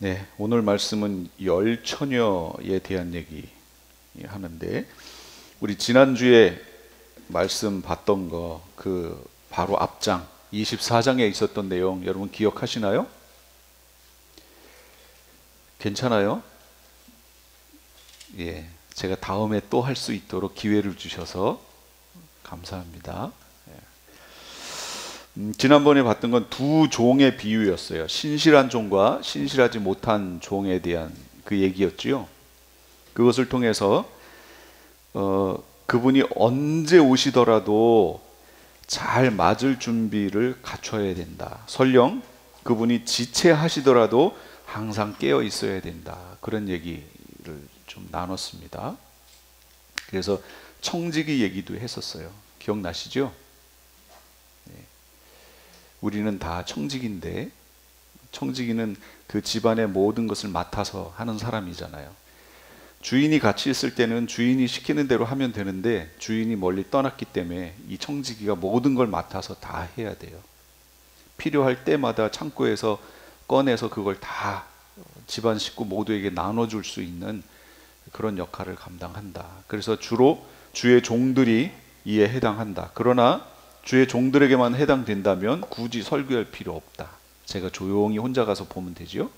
네, 오늘 말씀은 열처녀에 대한 얘기 하는데, 우리 지난주에 말씀 봤던 거 그 바로 앞장 24장에 있었던 내용 여러분 기억하시나요? 괜찮아요? 예, 제가 다음에 또 할 수 있도록 기회를 주셔서 감사합니다. 지난번에 봤던 건 두 종의 비유였어요. 신실한 종과 신실하지 못한 종에 대한 그 얘기였지요. 그것을 통해서 그분이 언제 오시더라도 잘 맞을 준비를 갖춰야 된다. 설령 그분이 지체하시더라도 항상 깨어 있어야 된다. 그런 얘기를 좀 나눴습니다. 그래서 청지기 얘기도 했었어요. 기억나시죠? 우리는 다 청지기인데, 청지기는 그 집안의 모든 것을 맡아서 하는 사람이잖아요. 주인이 같이 있을 때는 주인이 시키는 대로 하면 되는데, 주인이 멀리 떠났기 때문에 이 청지기가 모든 걸 맡아서 다 해야 돼요. 필요할 때마다 창고에서 꺼내서 그걸 다 집안 식구 모두에게 나눠줄 수 있는 그런 역할을 감당한다. 그래서 주로 주의 종들이 이에 해당한다. 그러나 주의 종들에게만 해당된다면 굳이 설교할 필요 없다. 제가 조용히 혼자 가서 보면 되죠.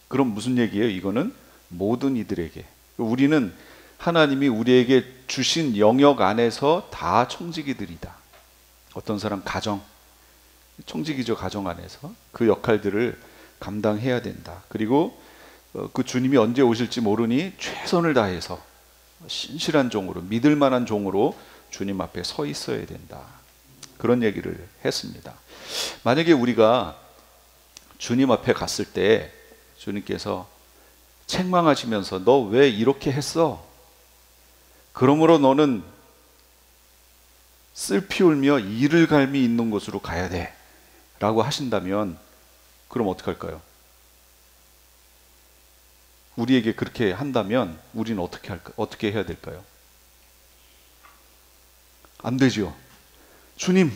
그럼 무슨 얘기예요? 이거는 모든 이들에게, 우리는 하나님이 우리에게 주신 영역 안에서 다 청지기들이다. 어떤 사람 가정, 청지기죠. 가정 안에서 그 역할들을 감당해야 된다. 그리고 그 주님이 언제 오실지 모르니 최선을 다해서 신실한 종으로, 믿을 만한 종으로 주님 앞에 서 있어야 된다. 그런 얘기를 했습니다. 만약에 우리가 주님 앞에 갔을 때 주님께서 책망하시면서 너 왜 이렇게 했어? 그러므로 너는 슬피 울며 이를 갈미 있는 곳으로 가야 돼 라고 하신다면, 그럼 어떡할까요? 우리에게 그렇게 한다면 우리는 어떻게 해야 될까요? 안 되죠. 주님,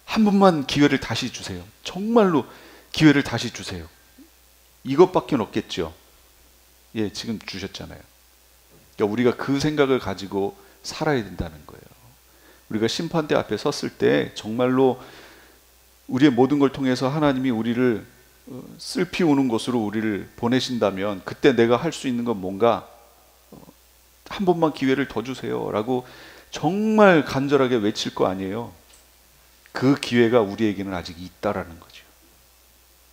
한 번만 기회를 다시 주세요. 정말로 기회를 다시 주세요. 이것밖에 없겠죠. 예, 지금 주셨잖아요. 그러니까 우리가 그 생각을 가지고 살아야 된다는 거예요. 우리가 심판대 앞에 섰을 때 정말로 우리의 모든 걸 통해서 하나님이 우리를 슬피 우는 곳으로 우리를 보내신다면, 그때 내가 할 수 있는 건 뭔가, 한 번만 기회를 더 주세요 라고 정말 간절하게 외칠 거 아니에요. 그 기회가 우리에게는 아직 있다라는 거죠.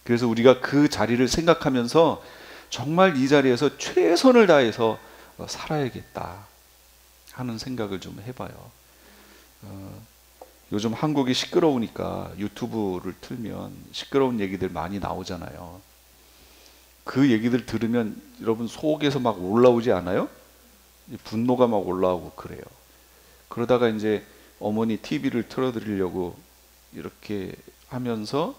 그래서 우리가 그 자리를 생각하면서 정말 이 자리에서 최선을 다해서 살아야겠다 하는 생각을 좀 해봐요. 요즘 한국이 시끄러우니까 유튜브를 틀면 시끄러운 얘기들 많이 나오잖아요. 그 얘기들 들으면 여러분 속에서 막 올라오지 않아요? 분노가 막 올라오고 그래요. 그러다가 이제 어머니 TV를 틀어드리려고 이렇게 하면서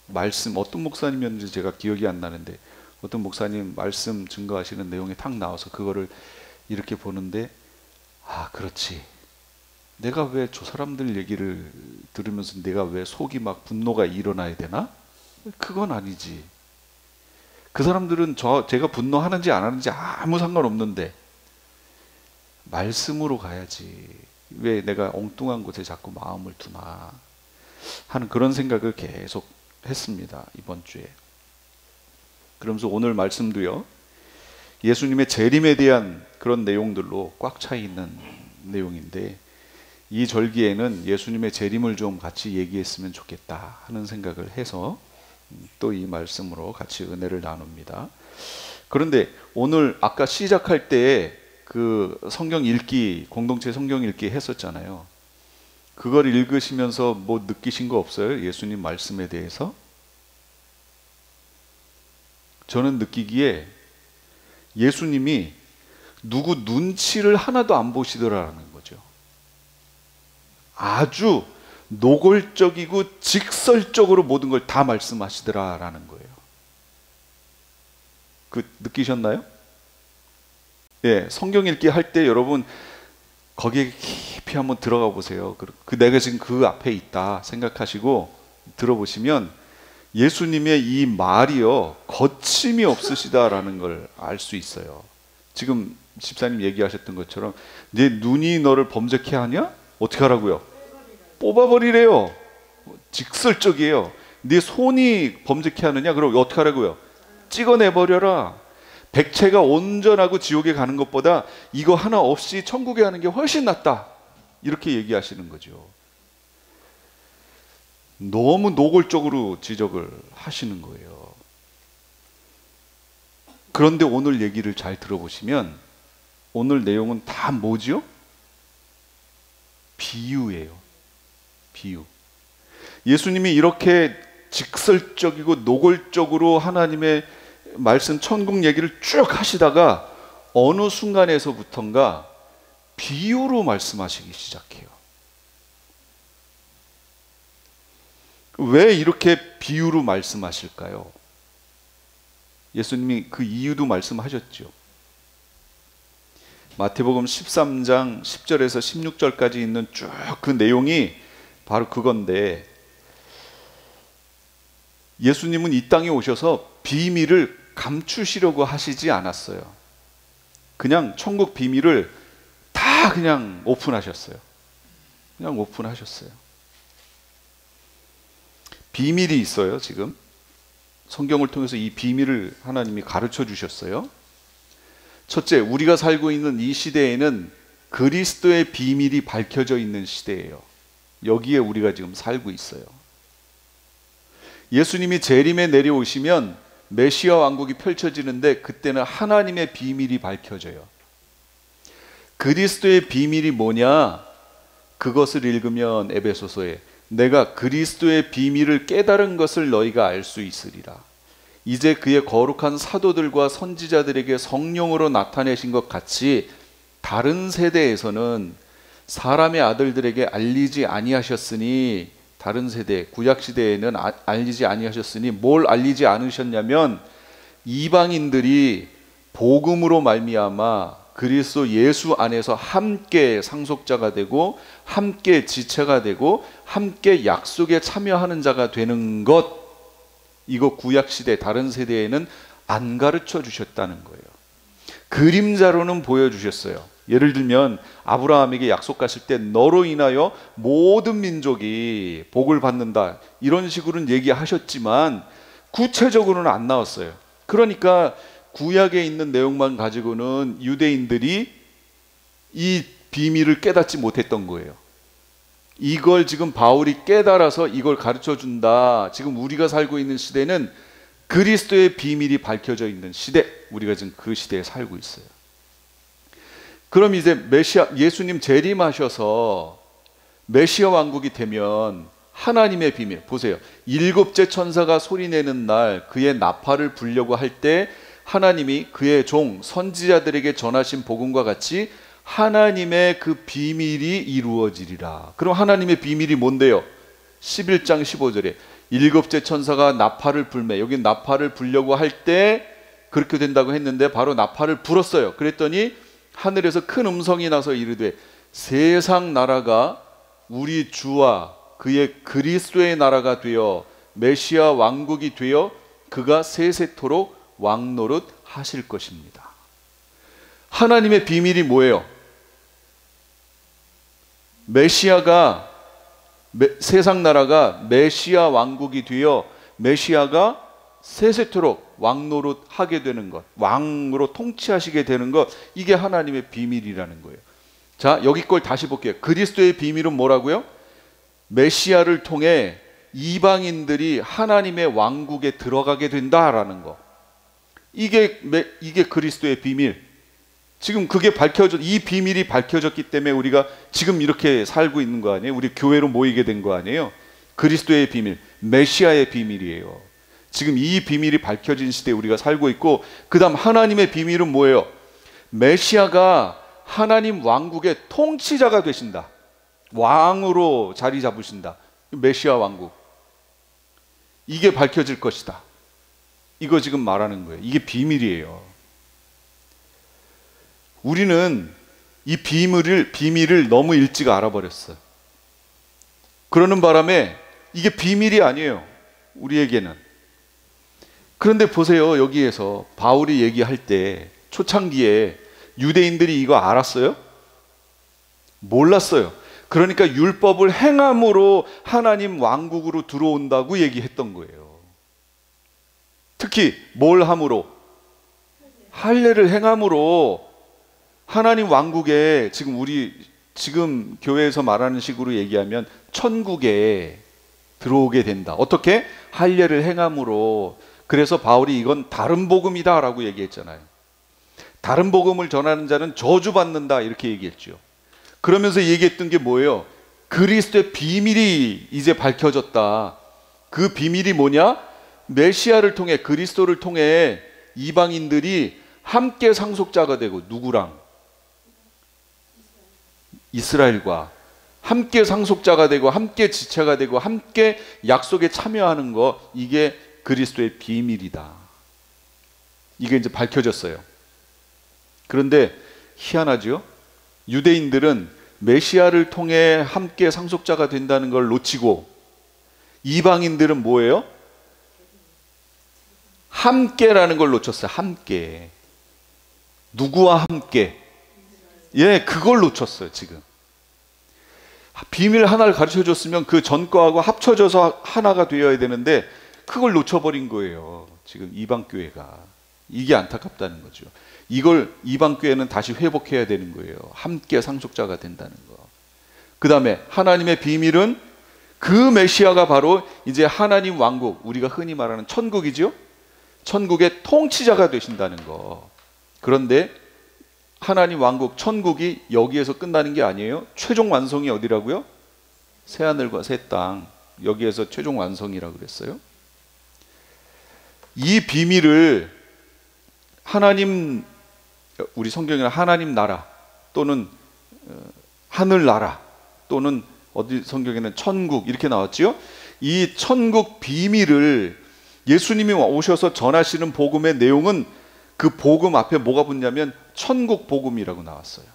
말씀, 어떤 목사님이었는지 제가 기억이 안 나는데 어떤 목사님 말씀 증거하시는 내용이 탁 나와서 그거를 이렇게 보는데, 아, 그렇지. 내가 왜 저 사람들 얘기를 들으면서 내가 왜 속이 막 분노가 일어나야 되나? 그건 아니지. 그 사람들은 제가 분노하는지 안 하는지 아무 상관없는데 말씀으로 가야지. 왜 내가 엉뚱한 곳에 자꾸 마음을 두나 하는 그런 생각을 계속 했습니다, 이번 주에. 그러면서 오늘 말씀도요, 예수님의 재림에 대한 그런 내용들로 꽉 차 있는 내용인데, 이 절기에는 예수님의 재림을 좀 같이 얘기했으면 좋겠다 하는 생각을 해서 또 이 말씀으로 같이 은혜를 나눕니다. 그런데 오늘 아까 시작할 때 그 성경 읽기, 공동체 성경 읽기 했었잖아요. 그걸 읽으시면서 뭐 느끼신 거 없어요? 예수님 말씀에 대해서? 저는 느끼기에 예수님이 누구 눈치를 하나도 안 보시더라라는 거죠. 아주 노골적이고 직설적으로 모든 걸 다 말씀하시더라라는 거예요. 그 느끼셨나요? 예, 성경 읽기 할 때 여러분 거기에 깊이 한번 들어가 보세요. 내가 지금 그 앞에 있다 생각하시고 들어보시면 예수님의 이 말이요, 거침이 없으시다라는 걸 알 수 있어요. 지금 집사님 얘기하셨던 것처럼 내 눈이 너를 범죄케 하냐? 어떻게 하라고요? 뽑아버리래요. 직설적이에요. 네 손이 범죄케 하느냐? 그럼 어떻게 하라고요? 찍어내버려라. 백체가 온전하고 지옥에 가는 것보다 이거 하나 없이 천국에 가는 게 훨씬 낫다. 이렇게 얘기하시는 거죠. 너무 노골적으로 지적을 하시는 거예요. 그런데 오늘 얘기를 잘 들어보시면 오늘 내용은 다 뭐죠? 비유예요. 비유. 예수님이 이렇게 직설적이고 노골적으로 하나님의 말씀 천국 얘기를 쭉 하시다가 어느 순간에서부턴가 비유로 말씀하시기 시작해요. 왜 이렇게 비유로 말씀하실까요? 예수님이 그 이유도 말씀하셨죠. 마태복음 13장 10절에서 16절까지 있는 쭉 그 내용이 바로 그건데, 예수님은 이 땅에 오셔서 비밀을 감추시려고 하시지 않았어요. 그냥 천국 비밀을 다 그냥 오픈하셨어요. 그냥 오픈하셨어요. 비밀이 있어요. 지금 성경을 통해서 이 비밀을 하나님이 가르쳐 주셨어요. 첫째, 우리가 살고 있는 이 시대에는 그리스도의 비밀이 밝혀져 있는 시대예요. 여기에 우리가 지금 살고 있어요. 예수님이 재림에 내려오시면 메시아 왕국이 펼쳐지는데 그때는 하나님의 비밀이 밝혀져요. 그리스도의 비밀이 뭐냐? 그것을 읽으면 에베소서에 내가 그리스도의 비밀을 깨달은 것을 너희가 알 수 있으리라. 이제 그의 거룩한 사도들과 선지자들에게 성령으로 나타내신 것 같이 다른 세대에서는 사람의 아들들에게 알리지 아니하셨으니, 다른 세대 구약 시대에는 알리지 아니하셨으니 뭘 알리지 않으셨냐면 이방인들이 복음으로 말미암아 그리스도 예수 안에서 함께 상속자가 되고 함께 지체가 되고 함께 약속에 참여하는 자가 되는 것, 이거 구약 시대 다른 세대에는 안 가르쳐 주셨다는 거예요. 그림자로는 보여주셨어요. 예를 들면 아브라함에게 약속하실 때 너로 인하여 모든 민족이 복을 받는다, 이런 식으로는 얘기하셨지만 구체적으로는 안 나왔어요. 그러니까 구약에 있는 내용만 가지고는 유대인들이 이 비밀을 깨닫지 못했던 거예요. 이걸 지금 바울이 깨달아서 이걸 가르쳐 준다. 지금 우리가 살고 있는 시대는 그리스도의 비밀이 밝혀져 있는 시대, 우리가 지금 그 시대에 살고 있어요. 그럼 이제 예수님 재림하셔서 메시아 왕국이 되면 하나님의 비밀, 보세요. 일곱째 천사가 소리내는 날 그의 나팔을 불려고 할 때 하나님이 그의 종 선지자들에게 전하신 복음과 같이 하나님의 그 비밀이 이루어지리라. 그럼 하나님의 비밀이 뭔데요? 11장 15절에 일곱째 천사가 나팔을 불매, 여기 나팔을 불려고 할 때 그렇게 된다고 했는데 바로 나팔을 불었어요. 그랬더니 하늘에서 큰 음성이 나서 이르되 세상 나라가 우리 주와 그의 그리스도의 나라가 되어 메시아 왕국이 되어 그가 세세토록 왕노릇 하실 것입니다. 하나님의 비밀이 뭐예요? 메시아가 세상 나라가 메시아 왕국이 되어 메시아가 세세토록 왕노릇 하게 되는 것, 왕으로 통치하시게 되는 것, 이게 하나님의 비밀이라는 거예요. 자, 여기 걸 다시 볼게요. 그리스도의 비밀은 뭐라고요? 메시아를 통해 이방인들이 하나님의 왕국에 들어가게 된다라는 거. 이게 그리스도의 비밀. 지금 그게 이 비밀이 밝혀졌기 때문에 우리가 지금 이렇게 살고 있는 거 아니에요? 우리 교회로 모이게 된 거 아니에요? 그리스도의 비밀, 메시아의 비밀이에요. 지금 이 비밀이 밝혀진 시대에 우리가 살고 있고, 그 다음 하나님의 비밀은 뭐예요? 메시아가 하나님 왕국의 통치자가 되신다. 왕으로 자리 잡으신다. 메시아 왕국. 이게 밝혀질 것이다. 이거 지금 말하는 거예요. 이게 비밀이에요. 우리는 이 비밀을 너무 일찍 알아버렸어요. 그러는 바람에 이게 비밀이 아니에요. 우리에게는. 그런데 보세요. 여기에서 바울이 얘기할 때 초창기에 유대인들이 이거 알았어요? 몰랐어요. 그러니까 율법을 행함으로 하나님 왕국으로 들어온다고 얘기했던 거예요. 특히 뭘 함으로? 할례를 행함으로 하나님 왕국에, 지금 교회에서 말하는 식으로 얘기하면 천국에 들어오게 된다. 어떻게? 할례를 행함으로. 그래서 바울이 이건 다른 복음이다 라고 얘기했잖아요. 다른 복음을 전하는 자는 저주받는다 이렇게 얘기했죠. 그러면서 얘기했던 게 뭐예요? 그리스도의 비밀이 이제 밝혀졌다. 그 비밀이 뭐냐? 메시아를 통해, 그리스도를 통해 이방인들이 함께 상속자가 되고, 누구랑? 이스라엘과 함께 상속자가 되고 함께 지체가 되고 함께 약속에 참여하는 거, 이게 그리스도의 비밀이다. 이게 이제 밝혀졌어요. 그런데 희한하죠? 유대인들은 메시아를 통해 함께 상속자가 된다는 걸 놓치고, 이방인들은 뭐예요? 함께라는 걸 놓쳤어요. 함께. 누구와 함께? 예, 그걸 놓쳤어요. 지금 비밀 하나를 가르쳐 줬으면 그 전 거하고 합쳐져서 하나가 되어야 되는데 그걸 놓쳐버린 거예요. 지금 이방 교회가. 이게 안타깝다는 거죠. 이걸 이방 교회는 다시 회복해야 되는 거예요. 함께 상속자가 된다는 거. 그 다음에 하나님의 비밀은 그 메시아가 바로 이제 하나님 왕국, 우리가 흔히 말하는 천국이죠. 천국의 통치자가 되신다는 거. 그런데 하나님 왕국, 천국이 여기에서 끝나는 게 아니에요. 최종 완성이 어디라고요? 새하늘과 새 땅. 여기에서 최종 완성이라고 그랬어요. 이 비밀을 하나님, 우리 성경에는 하나님 나라 또는 하늘나라 또는 어디 성경에는 천국 이렇게 나왔지요. 이 천국 비밀을 예수님이 오셔서 전하시는 복음의 내용은, 그 복음 앞에 뭐가 붙냐면 천국 복음이라고 나왔어요.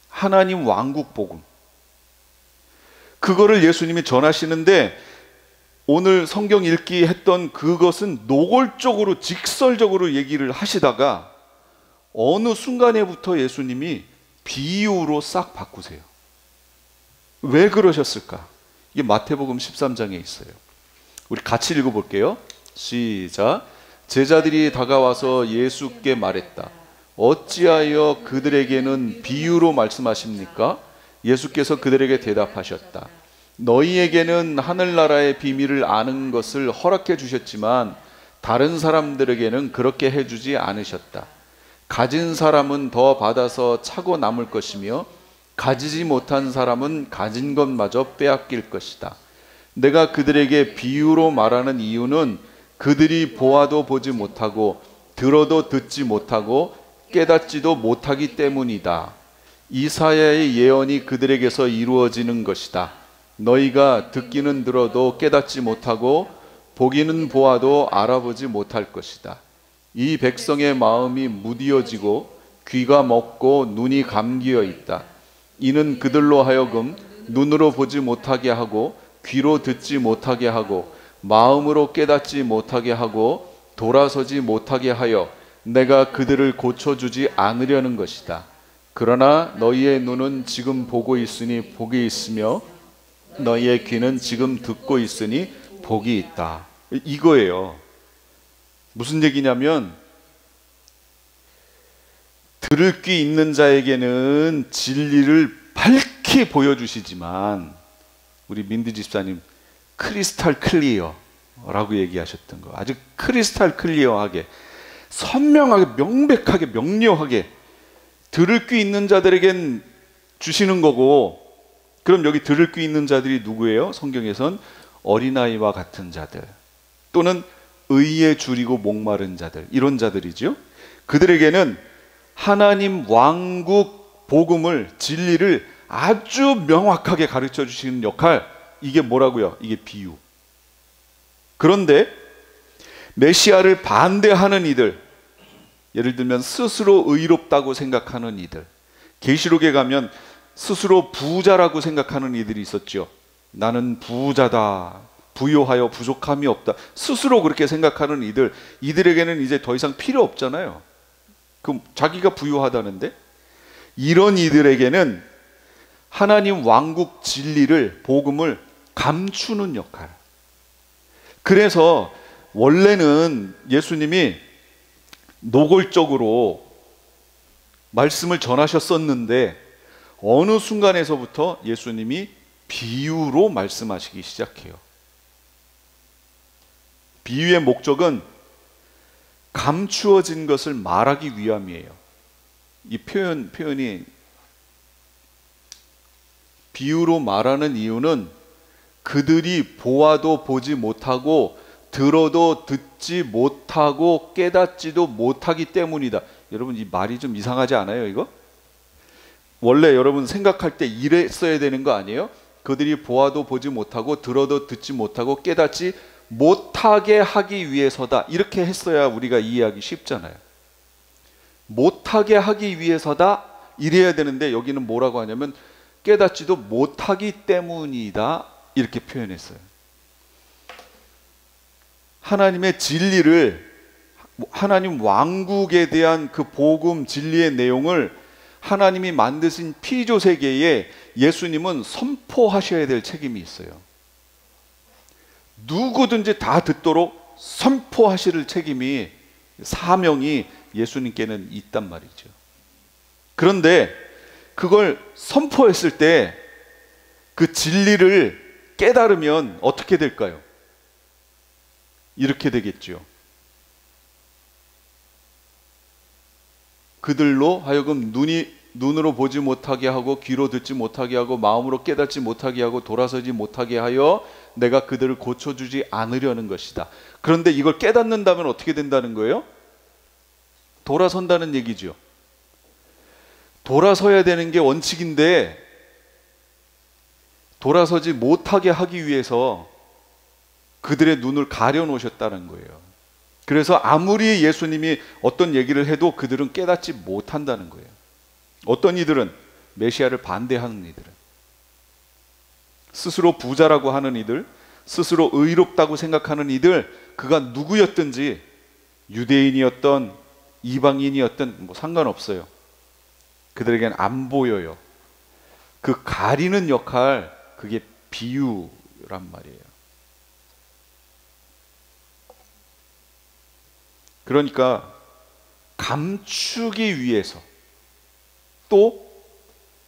하나님 왕국 복음. 그거를 예수님이 전하시는데, 오늘 성경 읽기 했던 그것은 노골적으로 직설적으로 얘기를 하시다가 어느 순간에부터 예수님이 비유로 싹 바꾸세요. 왜 그러셨을까? 이게 마태복음 13장에 있어요. 우리 같이 읽어볼게요. 시작. 제자들이 다가와서 예수께 말했다. 어찌하여 그들에게는 비유로 말씀하십니까? 예수께서 그들에게 대답하셨다. 너희에게는 하늘나라의 비밀을 아는 것을 허락해 주셨지만 다른 사람들에게는 그렇게 해주지 않으셨다. 가진 사람은 더 받아서 차고 남을 것이며 가지지 못한 사람은 가진 것마저 빼앗길 것이다. 내가 그들에게 비유로 말하는 이유는 그들이 보아도 보지 못하고 들어도 듣지 못하고 깨닫지도 못하기 때문이다. 이사야의 예언이 그들에게서 이루어지는 것이다. 너희가 듣기는 들어도 깨닫지 못하고 보기는 보아도 알아보지 못할 것이다. 이 백성의 마음이 무디어지고 귀가 먹고 눈이 감기어 있다. 이는 그들로 하여금 눈으로 보지 못하게 하고 귀로 듣지 못하게 하고 마음으로 깨닫지 못하게 하고 돌아서지 못하게 하여 내가 그들을 고쳐주지 않으려는 것이다. 그러나 너희의 눈은 지금 보고 있으니 복이 있으며 너희의 귀는 지금 듣고 있으니 복이 있다. 이거예요. 무슨 얘기냐면, 들을 귀 있는 자에게는 진리를 밝히 보여주시지만, 우리 민디 집사님 크리스탈 클리어라고 얘기하셨던 거, 아주 크리스탈 클리어하게 선명하게 명백하게 명료하게 들을 귀 있는 자들에겐 주시는 거고, 그럼 여기 들을 귀 있는 자들이 누구예요? 성경에선 어린아이와 같은 자들 또는 의에 줄이고 목마른 자들, 이런 자들이죠. 그들에게는 하나님 왕국 복음을, 진리를 아주 명확하게 가르쳐 주시는 역할, 이게 뭐라고요? 이게 비유. 그런데 메시아를 반대하는 이들, 예를 들면 스스로 의롭다고 생각하는 이들, 계시록에 가면 스스로 부자라고 생각하는 이들이 있었죠. 나는 부자다, 부요하여 부족함이 없다. 스스로 그렇게 생각하는 이들에게는 이제 더 이상 필요 없잖아요. 그럼 자기가 부유하다는데, 이런 이들에게는 하나님 왕국 진리를, 복음을 감추는 역할. 그래서 원래는 예수님이 노골적으로 말씀을 전하셨었는데 어느 순간에서부터 예수님이 비유로 말씀하시기 시작해요. 비유의 목적은 감추어진 것을 말하기 위함이에요. 이 표현이 비유로 말하는 이유는 그들이 보아도 보지 못하고 들어도 듣지 못하고 깨닫지도 못하기 때문이다. 여러분, 이 말이 좀 이상하지 않아요, 이거? 원래 여러분 생각할 때 이랬어야 되는 거 아니에요? 그들이 보아도 보지 못하고 들어도 듣지 못하고 깨닫지 못하게 하기 위해서다. 이렇게 했어야 우리가 이해하기 쉽잖아요. 못하게 하기 위해서다. 이래야 되는데 여기는 뭐라고 하냐면 깨닫지도 못하기 때문이다. 이렇게 표현했어요. 하나님의 진리를, 하나님 왕국에 대한 그 복음 진리의 내용을 하나님이 만드신 피조 세계에 예수님은 선포하셔야 될 책임이 있어요. 누구든지 다 듣도록 선포하실 책임이, 사명이 예수님께는 있단 말이죠. 그런데 그걸 선포했을 때 그 진리를 깨달으면 어떻게 될까요? 이렇게 되겠죠. 그들로 하여금 눈으로 보지 못하게 하고 귀로 듣지 못하게 하고 마음으로 깨닫지 못하게 하고 돌아서지 못하게 하여 내가 그들을 고쳐주지 않으려는 것이다. 그런데 이걸 깨닫는다면 어떻게 된다는 거예요? 돌아선다는 얘기죠. 돌아서야 되는 게 원칙인데 돌아서지 못하게 하기 위해서 그들의 눈을 가려놓으셨다는 거예요. 그래서 아무리 예수님이 어떤 얘기를 해도 그들은 깨닫지 못한다는 거예요. 어떤 이들은, 메시아를 반대하는 이들은, 스스로 부자라고 하는 이들, 스스로 의롭다고 생각하는 이들, 그가 누구였든지 유대인이었던 이방인이었던 상관없어요. 그들에겐 안 보여요. 그 가리는 역할, 그게 비유란 말이에요. 그러니까 감추기 위해서, 또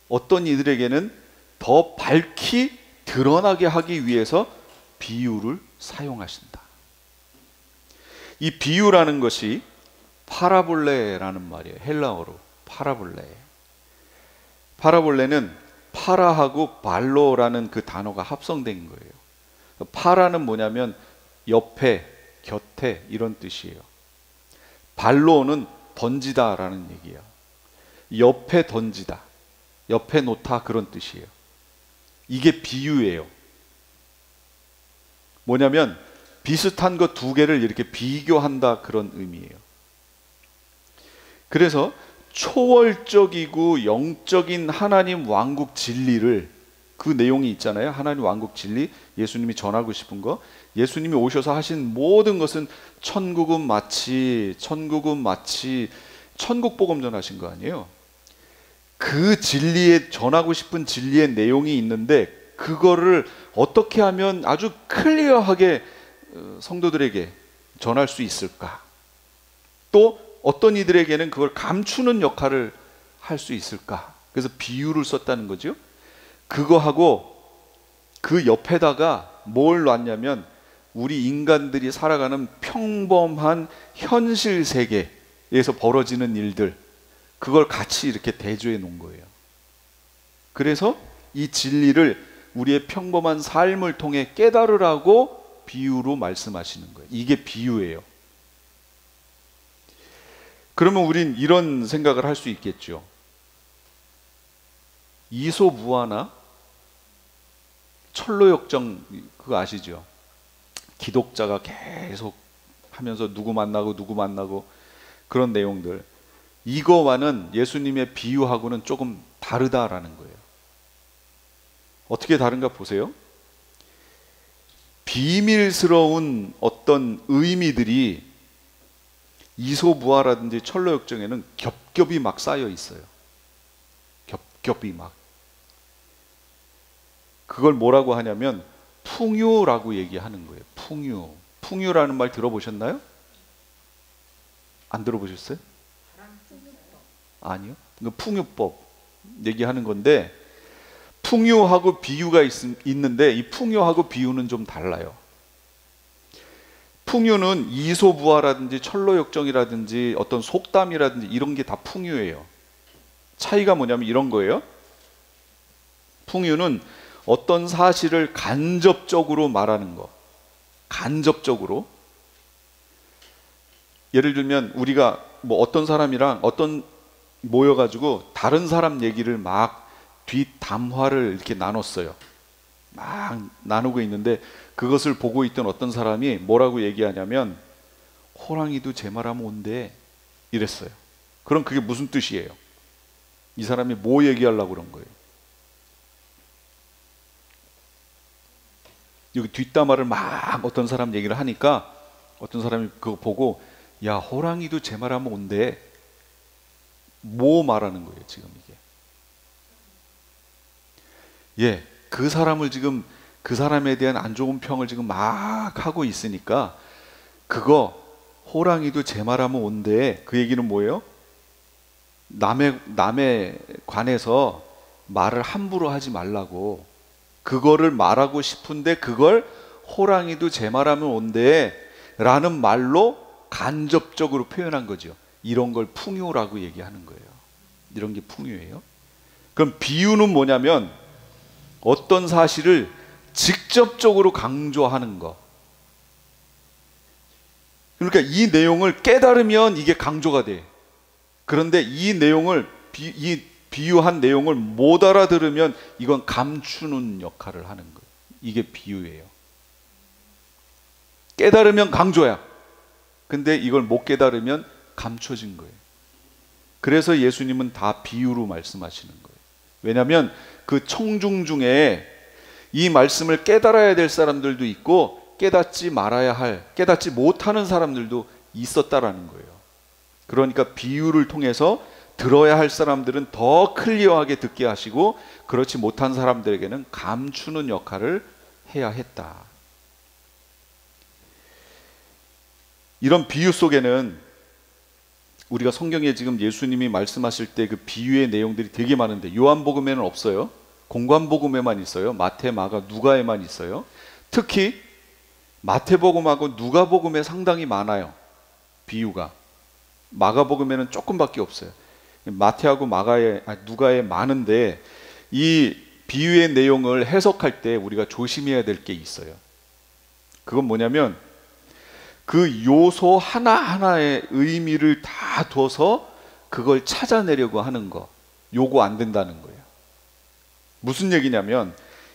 어떤 이들에게는 더 밝히 드러나게 하기 위해서 비유를 사용하신다. 이 비유라는 것이 파라볼레라는 말이에요. 헬라어로 파라볼레. 파라볼레는 파라하고 발로라는 그 단어가 합성된 거예요. 파라는 뭐냐면 옆에, 곁에 이런 뜻이에요. 발로는 던지다라는 얘기예요. 옆에 던지다, 옆에 놓다, 그런 뜻이에요. 이게 비유예요. 뭐냐면 비슷한 것 두 개를 이렇게 비교한다, 그런 의미예요. 그래서 초월적이고 영적인 하나님 왕국 진리를, 그 내용이 있잖아요. 하나님 왕국 진리, 예수님이 전하고 싶은 거, 예수님이 오셔서 하신 모든 것은 천국은 마치 천국 복음 전하신 거 아니에요. 그 진리에, 전하고 싶은 진리의 내용이 있는데 그거를 어떻게 하면 아주 클리어하게 성도들에게 전할 수 있을까? 또 어떤 이들에게는 그걸 감추는 역할을 할 수 있을까? 그래서 비유를 썼다는 거죠. 그거하고 그 옆에다가 뭘 놨냐면 우리 인간들이 살아가는 평범한 현실 세계에서 벌어지는 일들, 그걸 같이 이렇게 대조해 놓은 거예요. 그래서 이 진리를 우리의 평범한 삶을 통해 깨달으라고 비유로 말씀하시는 거예요. 이게 비유예요. 그러면 우린 이런 생각을 할 수 있겠죠. 이소무화나 철로역정, 그거 아시죠? 기독자가 계속 하면서 누구 만나고 그런 내용들, 이거와는 예수님의 비유하고는 조금 다르다라는 거예요. 어떻게 다른가 보세요. 비밀스러운 어떤 의미들이 이소부화라든지 철로역정에는 겹겹이 막 쌓여 있어요. 겹겹이 막. 그걸 뭐라고 하냐면 풍요라고 얘기하는 거예요. 풍요. 풍요라는 말 들어보셨나요? 안 들어보셨어요? 아니요. 이거 풍요법 얘기하는 건데, 풍요하고 비유가 있는데 이 풍요하고 비유는 좀 달라요. 풍요는 이소부화라든지 철로역정이라든지 어떤 속담이라든지 이런 게 다 풍요예요. 차이가 뭐냐면 이런 거예요. 풍요는 어떤 사실을 간접적으로 말하는 거. 간접적으로. 예를 들면 우리가 뭐 어떤 사람이랑 모여가지고 다른 사람 얘기를 막 뒷담화를 이렇게 나눴어요. 막 나누고 있는데 그것을 보고 있던 어떤 사람이 뭐라고 얘기하냐면 호랑이도 제 말하면 온대 이랬어요. 그럼 그게 무슨 뜻이에요? 이 사람이 뭐 얘기하려고 그런 거예요? 여기 뒷담화를 막 어떤 사람 얘기를 하니까 어떤 사람이 그거 보고 야, 호랑이도 제 말하면 온대. 뭐 말하는 거예요 지금 이게? 예, 그 사람을 지금 그 사람에 대한 안 좋은 평을 지금 막 하고 있으니까 그거 호랑이도 제 말하면 온대. 그 얘기는 뭐예요? 남에 관해서 말을 함부로 하지 말라고. 그거를 말하고 싶은데 그걸 호랑이도 제 말하면 온대 라는 말로 간접적으로 표현한 거죠. 이런 걸 풍요라고 얘기하는 거예요. 이런 게 풍요예요. 그럼 비유는 뭐냐면 어떤 사실을 직접적으로 강조하는 거. 그러니까 이 내용을 깨달으면 이게 강조가 돼. 그런데 이 내용을 비유한 내용을 못 알아들으면 이건 감추는 역할을 하는 거예요. 이게 비유예요. 깨달으면 강조야. 근데 이걸 못 깨달으면 감춰진 거예요. 그래서 예수님은 다 비유로 말씀하시는 거예요. 왜냐하면 그 청중 중에 이 말씀을 깨달아야 될 사람들도 있고 깨닫지 못하는 사람들도 있었다라는 거예요. 그러니까 비유를 통해서 들어야 할 사람들은 더 클리어하게 듣게 하시고 그렇지 못한 사람들에게는 감추는 역할을 해야 했다. 이런 비유 속에는 우리가 성경에 지금 예수님이 말씀하실 때 그 비유의 내용들이 되게 많은데 요한복음에는 없어요. 공관복음에만 있어요. 마태, 마가, 누가에만 있어요. 특히 마태복음하고 누가복음에 상당히 많아요. 비유가. 마가복음에는 조금밖에 없어요. 마태하고 누가에 많은데 이 비유의 내용을 해석할 때 우리가 조심해야 될 게 있어요. 그건 뭐냐면 그 요소 하나하나의 의미를 다 둬서 그걸 찾아내려고 하는 거. 요거 안 된다는 거예요. 무슨 얘기냐면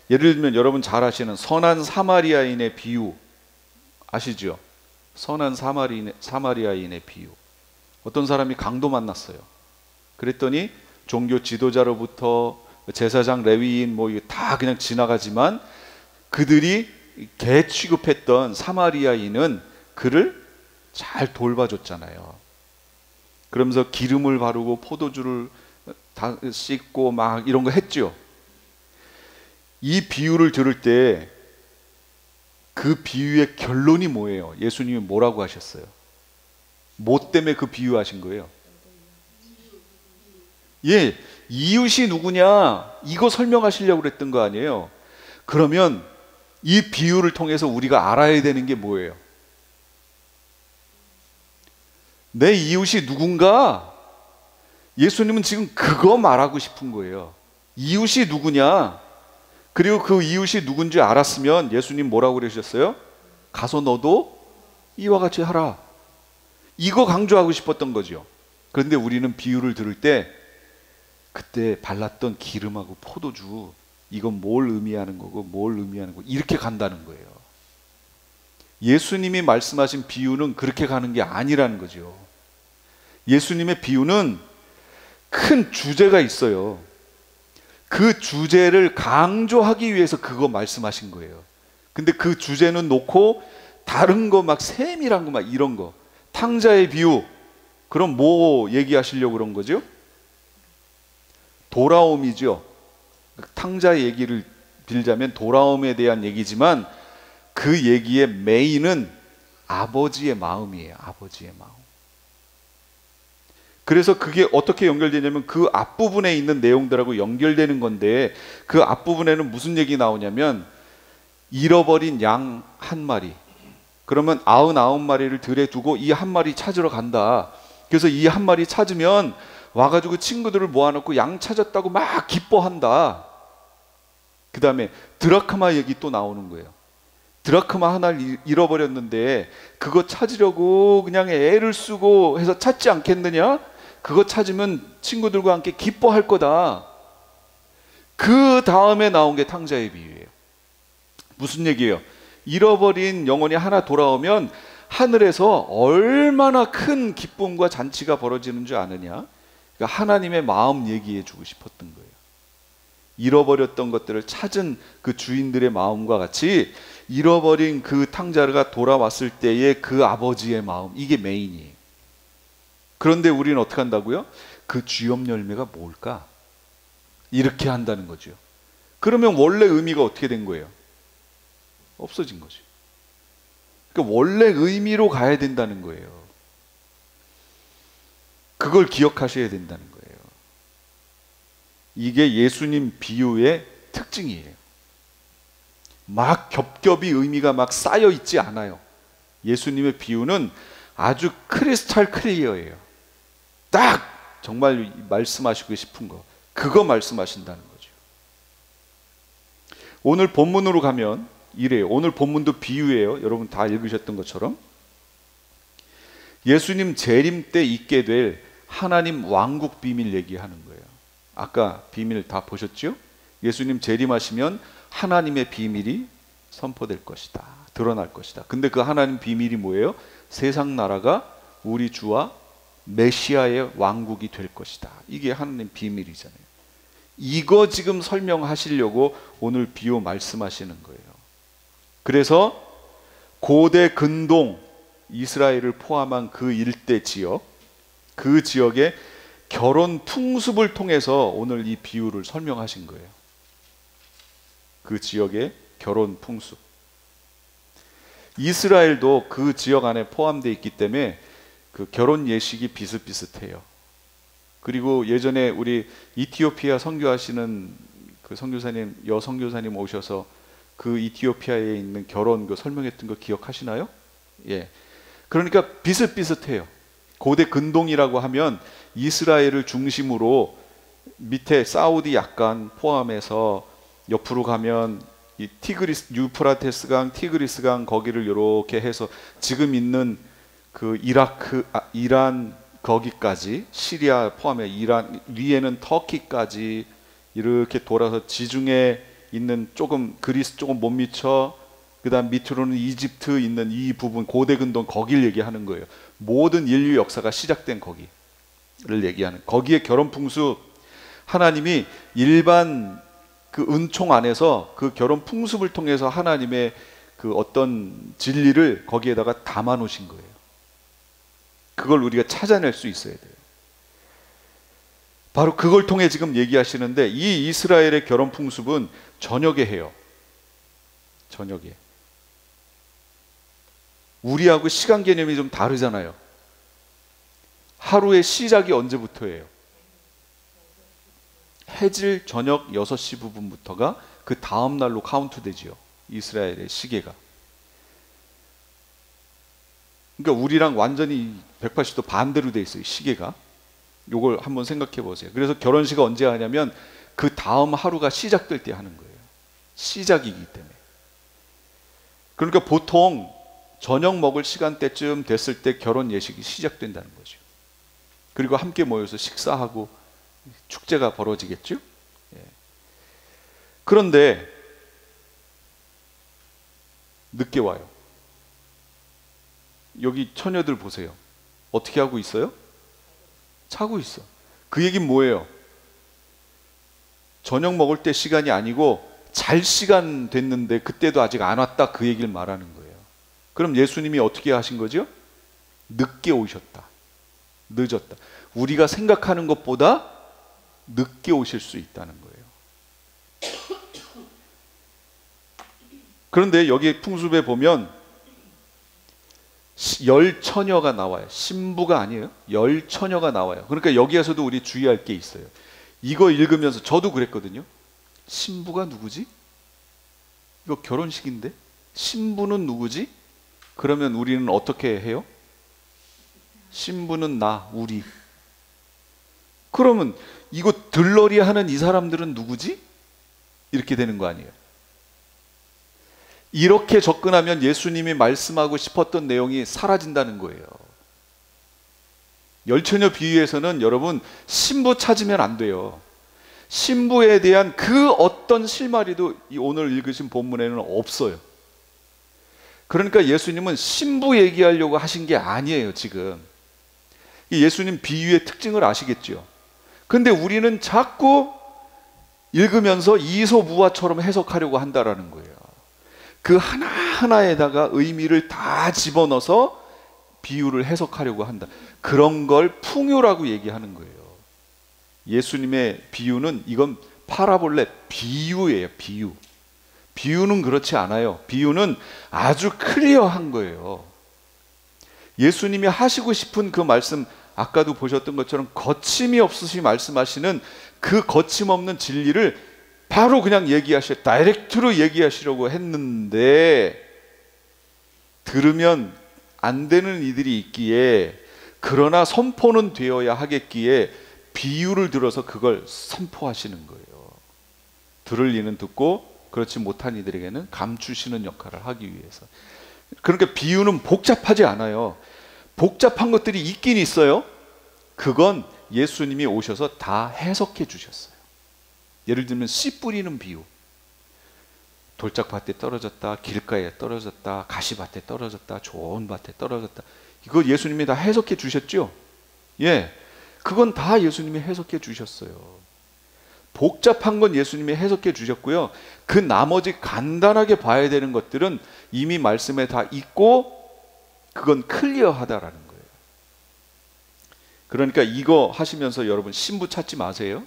예를 들면 여러분 잘 아시는 선한 사마리아인의 비유 아시죠? 선한 사마리아인의 비유. 어떤 사람이 강도 만났어요. 그랬더니 종교 지도자로부터 제사장, 레위인 뭐 이거 다 그냥 지나가지만 그들이 개 취급했던 사마리아인은 그를 잘 돌봐줬잖아요. 그러면서 기름을 바르고 포도주를 다 씻고 막 이런 거 했죠. 이 비유를 들을 때 그 비유의 결론이 뭐예요? 예수님이 뭐라고 하셨어요? 뭐 때문에 그 비유하신 거예요? 예, 이웃이 누구냐 이거 설명하시려고 그랬던 거 아니에요? 그러면 이 비유를 통해서 우리가 알아야 되는 게 뭐예요? 내 이웃이 누군가? 예수님은 지금 그거 말하고 싶은 거예요. 이웃이 누구냐? 그리고 그 이웃이 누군지 알았으면 예수님 뭐라고 그러셨어요? 가서 너도 이와 같이 하라. 이거 강조하고 싶었던 거죠. 그런데 우리는 비유를 들을 때 그때 발랐던 기름하고 포도주 이건 뭘 의미하는 거고 뭘 의미하는 거고 이렇게 간다는 거예요. 예수님이 말씀하신 비유는 그렇게 가는 게 아니라는 거죠. 예수님의 비유는 큰 주제가 있어요. 그 주제를 강조하기 위해서 그거 말씀하신 거예요. 근데 그 주제는 놓고 다른 거 막 세밀한 거 막 이런 거, 탕자의 비유, 그럼 뭐 얘기하시려고 그런 거죠? 돌아옴이죠. 탕자의 얘기를 빌자면 돌아옴에 대한 얘기지만 그 얘기의 메인은 아버지의 마음이에요. 아버지의 마음. 그래서 그게 어떻게 연결되냐면 그 앞부분에 있는 내용들하고 연결되는 건데, 그 앞부분에는 무슨 얘기 나오냐면 잃어버린 양 한 마리, 그러면 99마리를 들에 두고 이 한 마리 찾으러 간다. 그래서 이 한 마리 찾으면 와가지고 친구들을 모아놓고 양 찾았다고 막 기뻐한다. 그 다음에 드라크마 얘기 또 나오는 거예요. 드라크마 하나를 잃어버렸는데 그거 찾으려고 그냥 애를 쓰고 해서 찾지 않겠느냐? 그거 찾으면 친구들과 함께 기뻐할 거다. 그 다음에 나온 게 탕자의 비유예요. 무슨 얘기예요? 잃어버린 영혼이 하나 돌아오면 하늘에서 얼마나 큰 기쁨과 잔치가 벌어지는 줄 아느냐? 그러니까 하나님의 마음 얘기해 주고 싶었던 거예요. 잃어버렸던 것들을 찾은 그 주인들의 마음과 같이 잃어버린 그 탕자가 돌아왔을 때의 그 아버지의 마음, 이게 메인이에요. 그런데 우리는 어떻게 한다고요? 그 주엽 열매가 뭘까? 이렇게 한다는 거죠. 그러면 원래 의미가 어떻게 된 거예요? 없어진 거죠. 그러니까 원래 의미로 가야 된다는 거예요. 그걸 기억하셔야 된다는 거예요. 이게 예수님 비유의 특징이에요. 막 겹겹이 의미가 막 쌓여 있지 않아요. 예수님의 비유는 아주 크리스탈 클리어예요. 딱 정말 말씀하시고 싶은 거, 그거 말씀하신다는 거죠. 오늘 본문으로 가면 이래요. 오늘 본문도 비유예요. 여러분 다 읽으셨던 것처럼 예수님 재림 때 있게 될 하나님 왕국 비밀 얘기하는 거예요. 아까 비밀 다 보셨죠? 예수님 재림하시면 하나님의 비밀이 선포될 것이다. 드러날 것이다. 근데 그 하나님 비밀이 뭐예요? 세상 나라가 우리 주와 메시아의 왕국이 될 것이다. 이게 하나님 비밀이잖아요. 이거 지금 설명하시려고 오늘 비유 말씀하시는 거예요. 그래서 고대 근동 이스라엘을 포함한 그 일대 지역, 그 지역의 결혼 풍습을 통해서 오늘 이 비유를 설명하신 거예요. 그 지역의 결혼 풍습. 이스라엘도 그 지역 안에 포함되어 있기 때문에 그 결혼 예식이 비슷비슷해요. 그리고 예전에 우리 이티오피아 선교하시는 그 선교사님, 여선교사님 오셔서 그 이티오피아에 있는 결혼 그 설명했던 거 기억하시나요? 예. 그러니까 비슷비슷해요. 고대 근동이라고 하면 이스라엘을 중심으로 밑에 사우디 약간 포함해서 옆으로 가면 이 티그리스, 유프라테스 강, 티그리스 강 거기를 이렇게 해서 지금 있는 그 이라크, 이란 거기까지, 시리아 포함해 이란 위에는 터키까지 이렇게 돌아서 지중해 있는 조금 그리스 조금 못 미쳐, 그다음 밑으로는 이집트 있는 이 부분 고대 근동 거기를 얘기하는 거예요. 모든 인류 역사가 시작된 거기를 얘기하는, 거기에 결혼 풍습, 하나님이 일반 그 은총 안에서 그 결혼 풍습을 통해서 하나님의 그 어떤 진리를 거기에다가 담아 놓으신 거예요. 그걸 우리가 찾아낼 수 있어야 돼요. 바로 그걸 통해 지금 얘기하시는데, 이 이스라엘의 결혼 풍습은 저녁에 해요. 저녁에. 우리하고 시간 개념이 좀 다르잖아요. 하루의 시작이 언제부터예요? 해질 저녁 6시 부분부터가 그 다음 날로 카운트 되지요. 이스라엘의 시계가. 그러니까 우리랑 완전히 180도 반대로 돼 있어요, 시계가. 요걸 한번 생각해 보세요. 그래서 결혼식을 언제 하냐면 그 다음 하루가 시작될 때 하는 거예요. 시작이기 때문에. 그러니까 보통 저녁 먹을 시간대쯤 됐을 때 결혼 예식이 시작된다는 거죠. 그리고 함께 모여서 식사하고 축제가 벌어지겠죠. 예. 그런데 늦게 와요. 여기 처녀들 보세요. 어떻게 하고 있어요? 자고 있어. 그 얘기는 뭐예요? 저녁 먹을 때 시간이 아니고 잘 시간 됐는데 그때도 아직 안 왔다, 그 얘기를 말하는 거예요. 그럼 예수님이 어떻게 하신 거죠? 늦게 오셨다, 늦었다. 우리가 생각하는 것보다 늦게 오실 수 있다는 거예요. 그런데 여기 풍습에 보면 열처녀가 나와요. 신부가 아니에요. 열처녀가 나와요. 그러니까 여기에서도 우리 주의할 게 있어요. 이거 읽으면서 저도 그랬거든요. 신부가 누구지? 이거 결혼식인데? 신부는 누구지? 그러면 우리는 어떻게 해요? 신부는 나, 우리. 그러면 이거 들러리 하는 이 사람들은 누구지? 이렇게 되는 거 아니에요? 이렇게 접근하면 예수님이 말씀하고 싶었던 내용이 사라진다는 거예요. 열처녀 비유에서는 여러분, 신부 찾으면 안 돼요. 신부에 대한 그 어떤 실마리도 이 오늘 읽으신 본문에는 없어요. 그러니까 예수님은 신부 얘기하려고 하신 게 아니에요, 지금. 예수님 비유의 특징을 아시겠죠? 근데 우리는 자꾸 읽으면서 이소무화처럼 해석하려고 한다라는 거예요. 그 하나하나에다가 의미를 다 집어넣어서 비유를 해석하려고 한다. 그런 걸 풍요라고 얘기하는 거예요. 예수님의 비유는, 이건 파라볼레, 비유예요, 비유. 비유는 그렇지 않아요. 비유는 아주 클리어한 거예요. 예수님이 하시고 싶은 그 말씀, 아까도 보셨던 것처럼 거침이 없으시 말씀하시는 그 거침없는 진리를 바로 그냥 다이렉트로 얘기하시려고 했는데, 들으면 안 되는 이들이 있기에, 그러나 선포는 되어야 하겠기에 비유를 들어서 그걸 선포하시는 거예요. 들을 이는 듣고 그렇지 못한 이들에게는 감추시는 역할을 하기 위해서. 그러니까 비유는 복잡하지 않아요. 복잡한 것들이 있긴 있어요. 그건 예수님이 오셔서 다 해석해 주셨어요. 예를 들면 씨 뿌리는 비유. 돌짝밭에 떨어졌다, 길가에 떨어졌다, 가시밭에 떨어졌다, 좋은 밭에 떨어졌다. 이거 예수님이 다 해석해 주셨죠? 예, 그건 다 예수님이 해석해 주셨어요. 복잡한 건 예수님이 해석해 주셨고요. 그 나머지 간단하게 봐야 되는 것들은 이미 말씀에 다 있고, 그건 클리어하다라는 거예요. 그러니까 이거 하시면서 여러분, 신부 찾지 마세요.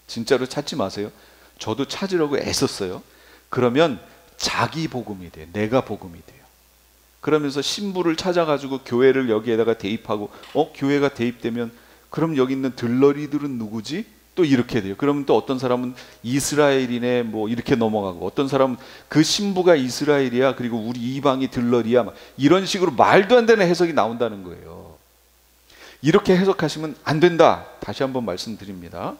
진짜로 찾지 마세요. 저도 찾으려고 애썼어요. 그러면 자기 복음이 돼요. 내가 복음이 돼요. 그러면서 신부를 찾아가지고 교회를 여기에다가 대입하고, 교회가 대입되면 그럼 여기 있는 들러리들은 누구지? 또 이렇게 돼요. 그러면 또 어떤 사람은 이스라엘이네 뭐 이렇게 넘어가고, 어떤 사람은 그 신부가 이스라엘이야, 그리고 우리 이방이 들러리야, 막 이런 식으로 말도 안 되는 해석이 나온다는 거예요. 이렇게 해석하시면 안 된다. 다시 한번 말씀드립니다.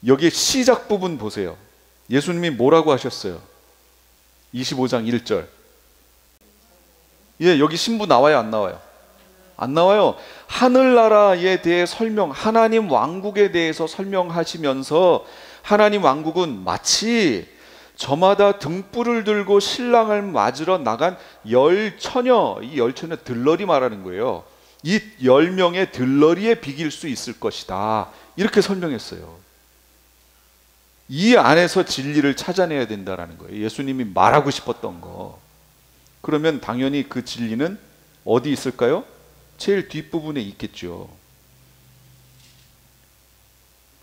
여기 시작 부분 보세요. 예수님이 뭐라고 하셨어요? 25장 1절. 예, 여기 신부 나와요, 안 나와요? 안 나와요. 하늘나라에 대해 하나님 왕국에 대해서 설명하시면서, 하나님 왕국은 마치 저마다 등불을 들고 신랑을 맞으러 나간 열처녀, 이 열처녀 들러리 말하는 거예요. 이 10명의 들러리에 비길 수 있을 것이다. 이렇게 설명했어요. 이 안에서 진리를 찾아내야 된다라는 거예요. 예수님이 말하고 싶었던 거. 그러면 당연히 그 진리는 어디 있을까요? 제일 뒷부분에 있겠죠.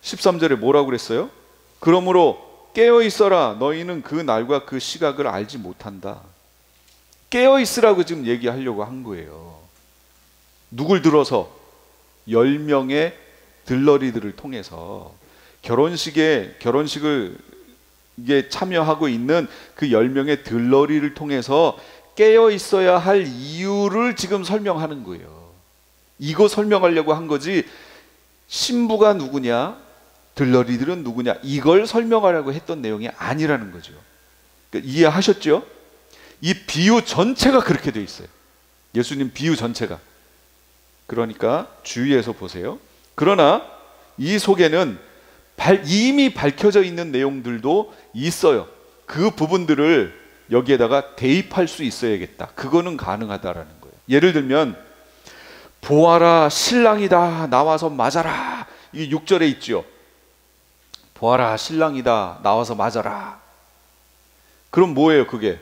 13절에 뭐라고 그랬어요? 그러므로 깨어 있어라. 너희는 그 날과 그 시각을 알지 못한다. 깨어 있으라고 지금 얘기하려고 한 거예요. 누굴 들어서? 10명의 들러리들을 통해서. 결혼식을 이게 참여하고 있는 그 10명의 들러리를 통해서 깨어 있어야 할 이유를 지금 설명하는 거예요. 이거 설명하려고 한 거지, 신부가 누구냐, 들러리들은 누구냐, 이걸 설명하려고 했던 내용이 아니라는 거죠. 그러니까 이해하셨죠? 이 비유 전체가 그렇게 돼 있어요. 예수님 비유 전체가. 그러니까 주의해서 보세요. 그러나 이 속에는 이미 밝혀져 있는 내용들도 있어요. 그 부분들을 여기에다가 대입할 수 있어야겠다. 그거는 가능하다라는 거예요. 예를 들면 보아라, 신랑이다, 나와서 맞아라. 이 6절에 있죠. 보아라, 신랑이다, 나와서 맞아라. 그럼 뭐예요 그게?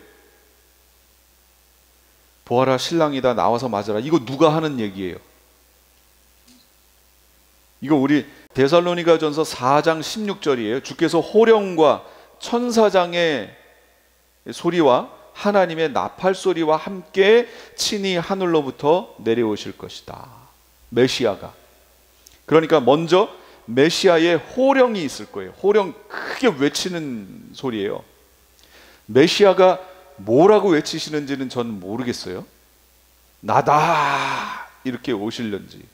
보아라, 신랑이다, 나와서 맞아라. 이거 누가 하는 얘기예요? 이거 우리 데살로니가전서 4장 16절이에요. 주께서 호령과 천사장의 소리와 하나님의 나팔 소리와 함께 친히 하늘로부터 내려오실 것이다. 메시아가. 그러니까 먼저 메시아의 호령이 있을 거예요. 호령, 크게 외치는 소리예요. 메시아가 뭐라고 외치시는지는 저는 모르겠어요. 나다 이렇게 오실는지.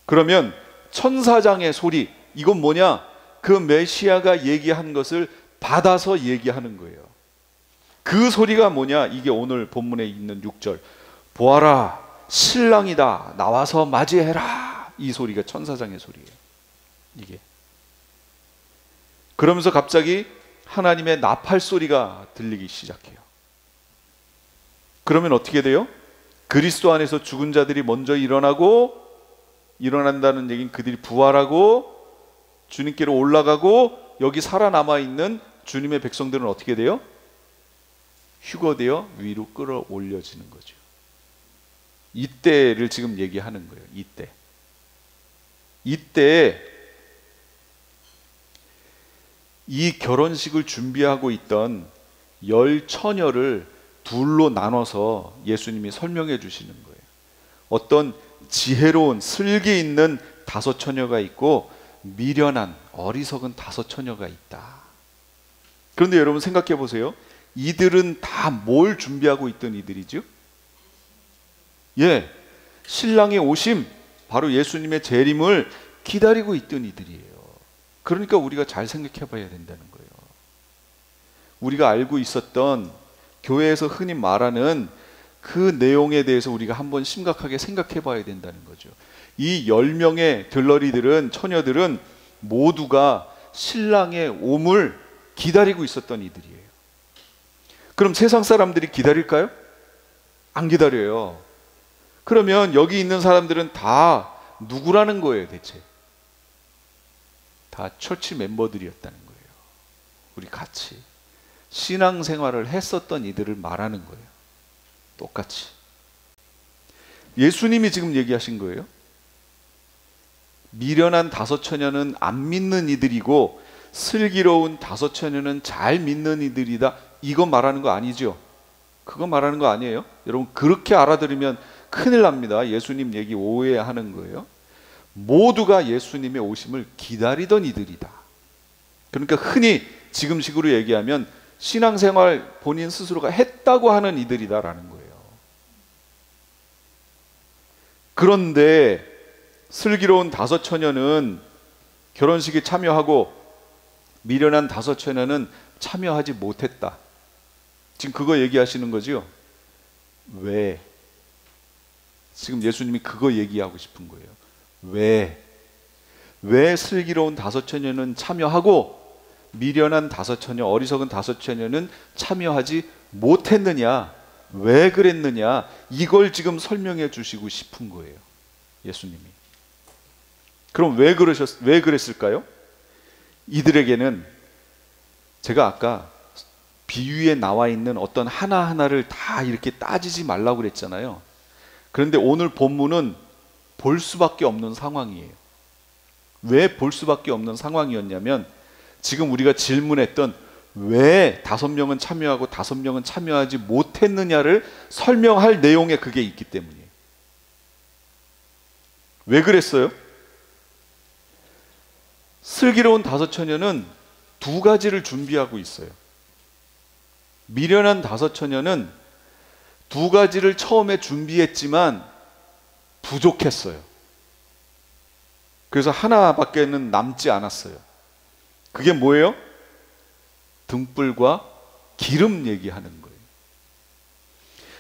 그러면 천사장의 소리, 이건 뭐냐? 그 메시아가 얘기한 것을 받아서 얘기하는 거예요. 그 소리가 뭐냐? 이게 오늘 본문에 있는 6절. 보아라, 신랑이다, 나와서 맞이해라. 이 소리가 천사장의 소리예요. 이게. 그러면서 갑자기 하나님의 나팔 소리가 들리기 시작해요. 그러면 어떻게 돼요? 그리스도 안에서 죽은 자들이 먼저 일어난다는 얘기는 그들이 부활하고 주님께로 올라가고, 여기 살아남아 있는 주님의 백성들은 어떻게 돼요? 휴거되어 위로 끌어올려지는 거죠. 이때를 지금 얘기하는 거예요. 이때 이 결혼식을 준비하고 있던 10처녀를 둘로 나눠서 예수님이 설명해 주시는 거예요. 어떤 지혜로운 슬기 있는 5처녀가 있고 미련한 어리석은 5처녀가 있다. 그런데 여러분 생각해 보세요. 이들은 다 뭘 준비하고 있던 이들이죠? 신랑의 오심, 바로 예수님의 재림을 기다리고 있던 이들이에요. 그러니까 우리가 잘 생각해 봐야 된다는 거예요. 우리가 알고 있었던 교회에서 흔히 말하는 그 내용에 대해서 우리가 한번 심각하게 생각해 봐야 된다는 거죠. 이 10명의 들러리들은, 처녀들은 모두가 신랑의 옴을 기다리고 있었던 이들이에요. 그럼 세상 사람들이 기다릴까요? 안 기다려요. 그러면 여기 있는 사람들은 다 누구라는 거예요, 대체? 다 처치 멤버들이었다는 거예요. 우리 같이 신앙생활을 했었던 이들을 말하는 거예요. 똑같이. 예수님이 지금 얘기하신 거예요. 미련한 5처녀는 안 믿는 이들이고 슬기로운 5처녀는 잘 믿는 이들이다. 이거 말하는 거 아니죠? 그거 말하는 거 아니에요? 여러분 그렇게 알아들으면 큰일 납니다. 예수님 얘기 오해하는 거예요. 모두가 예수님의 오심을 기다리던 이들이다. 그러니까 흔히 지금식으로 얘기하면 신앙생활 본인 스스로가 했다고 하는 이들이다라는 거예요. 그런데 슬기로운 5처녀는 결혼식에 참여하고 미련한 5처녀는 참여하지 못했다. 지금 그거 얘기하시는 거죠? 왜? 지금 예수님이 그거 얘기하고 싶은 거예요. 왜 슬기로운 5처녀는 참여하고 미련한 5처녀, 어리석은 5처녀는 참여하지 못했느냐? 왜 그랬느냐? 이걸 지금 설명해 주시고 싶은 거예요. 예수님이. 그럼 왜 그랬을까요? 이들에게는 제가 아까 비유에 나와 있는 어떤 하나하나를 다 이렇게 따지지 말라고 그랬잖아요. 그런데 오늘 본문은 볼 수밖에 없는 상황이에요. 왜 볼 수밖에 없는 상황이었냐면 지금 우리가 질문했던 왜 5명은 참여하고 5명은 참여하지 못했느냐를 설명할 내용에 그게 있기 때문이에요. 왜 그랬어요? 슬기로운 5처녀는 2가지를 준비하고 있어요. 미련한 5처녀는 2가지를 처음에 준비했지만 부족했어요. 그래서 하나밖에는 남지 않았어요. 그게 뭐예요? 등불과 기름 얘기하는 거예요.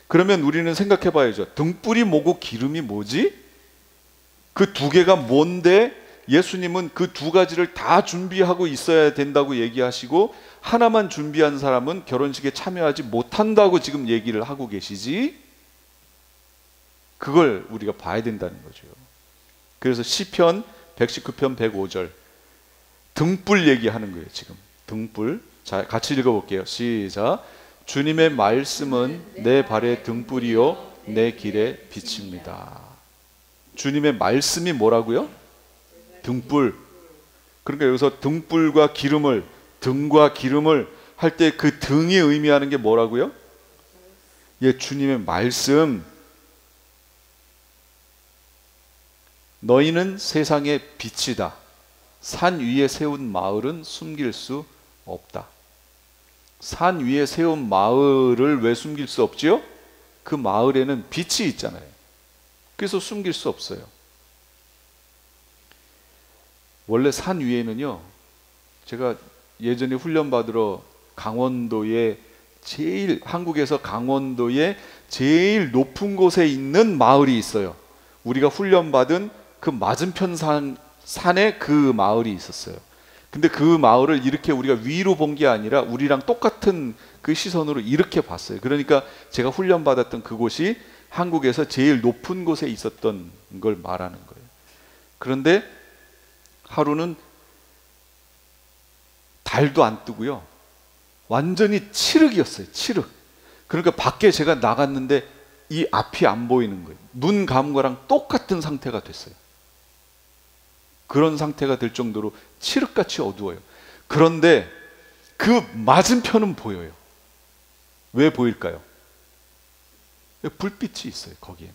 그러면 우리는 생각해 봐야죠. 등불이 뭐고 기름이 뭐지? 그 2개가 뭔데 예수님은 그 2가지를 다 준비하고 있어야 된다고 얘기하시고 하나만 준비한 사람은 결혼식에 참여하지 못한다고 지금 얘기를 하고 계시지? 그걸 우리가 봐야 된다는 거죠. 그래서 시편 119편 105절 등불 얘기하는 거예요, 지금. 등불. 자, 같이 읽어볼게요. 시작. 주님의 말씀은 내 발의 등불이요 내 길의 빛입니다. 주님의 말씀이 뭐라고요? 등불. 그러니까 여기서 등불과 기름을, 등과 기름을 할 때 그 등이 의미하는 게 뭐라고요? 예, 주님의 말씀. 너희는 세상의 빛이다. 산 위에 세운 마을은 숨길 수 없다. 산 위에 세운 마을을 왜 숨길 수 없지요? 그 마을에는 빛이 있잖아요. 그래서 숨길 수 없어요. 원래 산 위에는요, 제가 예전에 훈련 받으러 강원도에 한국에서 강원도에 제일 높은 곳에 있는 마을이 있어요. 우리가 훈련 받은 그 맞은편 산에 그 마을이 있었어요. 근데 그 마을을 이렇게 우리가 위로 본 게 아니라 우리랑 똑같은 그 시선으로 이렇게 봤어요. 그러니까 제가 훈련 받았던 그곳이 한국에서 제일 높은 곳에 있었던 걸 말하는 거예요. 그런데 하루는 달도 안 뜨고요, 완전히 칠흑이었어요. 칠흑. 그러니까 밖에 제가 나갔는데 이 앞이 안 보이는 거예요. 눈 감은 거랑 똑같은 상태가 됐어요. 그런 상태가 될 정도로 칠흑같이 어두워요. 그런데 그 맞은편은 보여요. 왜 보일까요? 불빛이 있어요, 거기에는.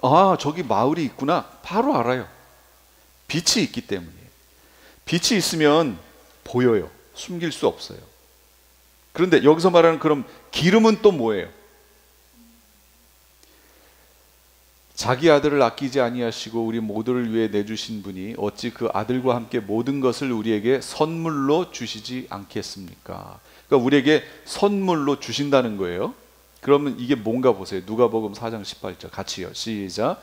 아, 저기 마을이 있구나. 바로 알아요. 빛이 있기 때문이에요. 빛이 있으면 보여요. 숨길 수 없어요. 그런데 여기서 말하는 그럼 기름은 또 뭐예요? 자기 아들을 아끼지 아니하시고 우리 모두를 위해 내주신 분이 어찌 그 아들과 함께 모든 것을 우리에게 선물로 주시지 않겠습니까? 그러니까 우리에게 선물로 주신다는 거예요. 그러면 이게 뭔가 보세요. 누가복음 4장 18절 같이요. 시작.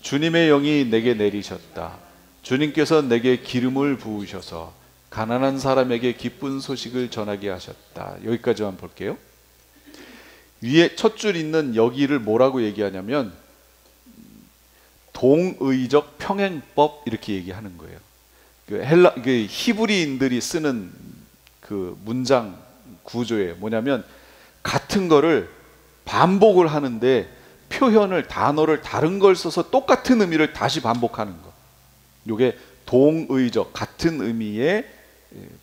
주님의 영이 내게 내리셨다. 주님께서 내게 기름을 부으셔서 가난한 사람에게 기쁜 소식을 전하게 하셨다. 여기까지만 볼게요. 위에 첫 줄 있는 여기를 뭐라고 얘기하냐면 동의적 평행법 이렇게 얘기하는 거예요. 그 히브리인들이 쓰는 그 문장 구조에 뭐냐면 같은 거를 반복을 하는데 표현을, 단어를 다른 걸 써서 똑같은 의미를 다시 반복하는 거. 이게 동의적, 같은 의미의